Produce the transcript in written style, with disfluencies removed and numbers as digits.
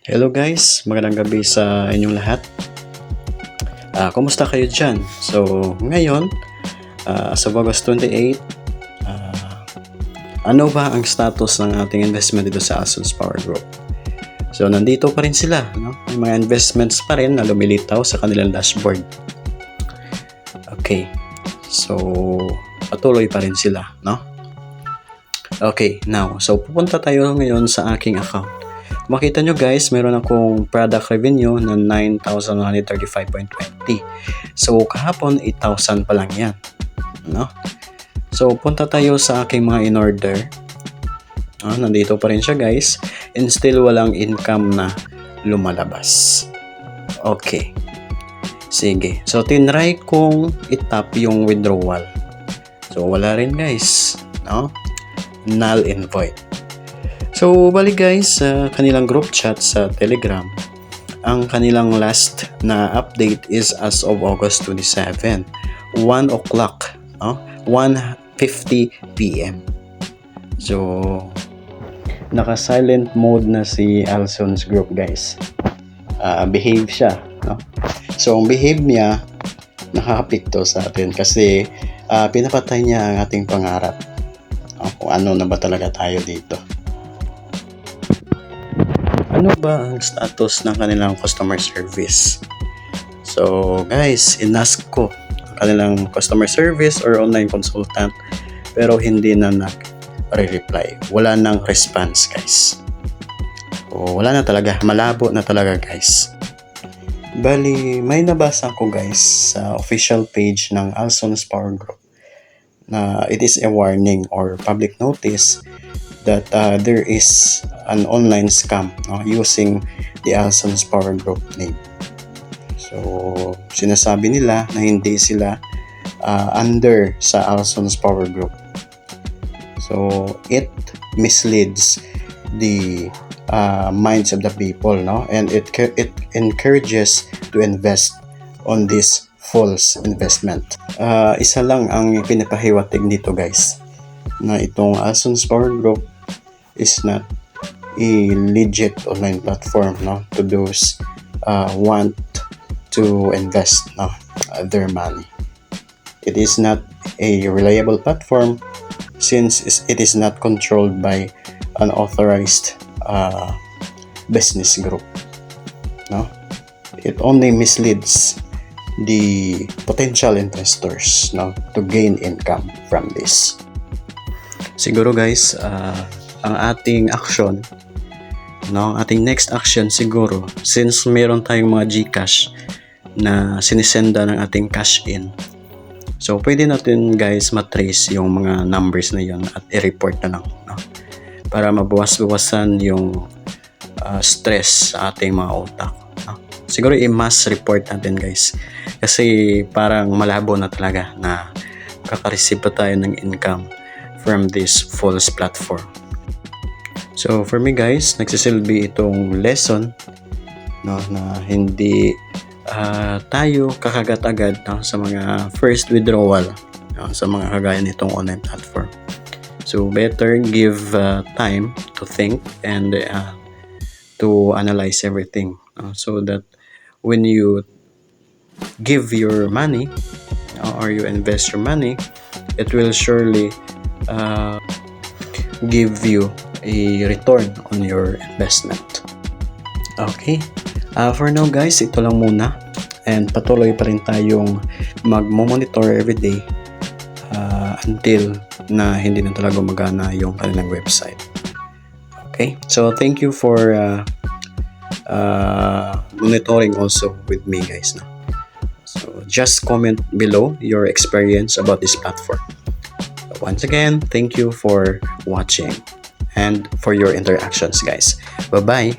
Hello guys, magandang gabi sa inyong lahat. Kumusta kayo dyan? So, ngayon, sa August 28, ano ba ang status ng ating investment dito sa Alsons Power Group? So, nandito pa rin sila. No? May mga investments pa rin na lumilitaw sa kanilang dashboard. Okay, so patuloy pa rin sila. No? Okay, now, so pupunta tayo ngayon sa aking account. Makita nyo guys, meron akong product revenue na 9,135.20. So, kahapon, 8,000 pa lang yan. No? So, punta tayo sa aking mga in-order. Nandito pa rin siya guys. And still, walang income na lumalabas. Okay. Sige. So, tinry kong itap yung withdrawal. So, wala rin guys. No? Null and void. So, balik guys, sa kanilang group chat sa Telegram, ang kanilang last na update is as of August 27, 1 o'clock, 1:50 p.m. So, naka-silent mode na si Alsons Group guys. Behave siya. No? So, ang behave niya, nakakapikto sa atin kasi pinapatay niya ang ating pangarap. Kung ano na ba talaga tayo dito. Ano ba ang status ng kanilang customer service? So guys, inask ko ang kanilang customer service or online consultant pero hindi na nag-reply. Wala nang response guys. Wala na talaga. Malabo na talaga guys. Bali, may nabasa ko guys sa official page ng Alsons Power Group na it is a warning or public notice that there is an online scam using the Alsons Power Group name. So, sinasabi nila na hindi sila under sa Alsons Power Group. So, it misleads the minds of the people, no? And it encourages to invest on this false investment. Isa lang ang pinapahiwatig nito guys, na itong Alsons Power Group is not a legit online platform, no, to those want to invest their money. It is not a reliable platform since it is not controlled by an authorized business group. No, it only misleads the potential investors, no, to gain income from this. Siguro guys, ang ating action, no, ang ating next action siguro, since meron tayong mga GCash na sinisenda ng ating cash in, so pwede natin guys matrace yung mga numbers na yun at i-report na lang, no? Para mabawas-bawasan yung stress sa ating mga utak, no? Siguro i-mass report natin guys kasi parang malabo na talaga na kakareceive pa tayo ng income from this false platform. So for me guys, nagsisilbi itong lesson, no, na hindi tayo kakagat agad, no, sa mga first withdrawal, no, sa mga kagaya nitong online platform. So better give time to think and to analyze everything, so that when you give your money or you invest your money, it will surely give you a return on your investment. Okay, for now guys, ito lang muna, and patuloy pa rin tayong mag-monitor everyday until na hindi na talaga magana yung kanilang website. Okay, so thank you for monitoring also with me guys. So just comment below your experience about this platform. Once again, thank you for watching and for your interactions guys. Bye bye.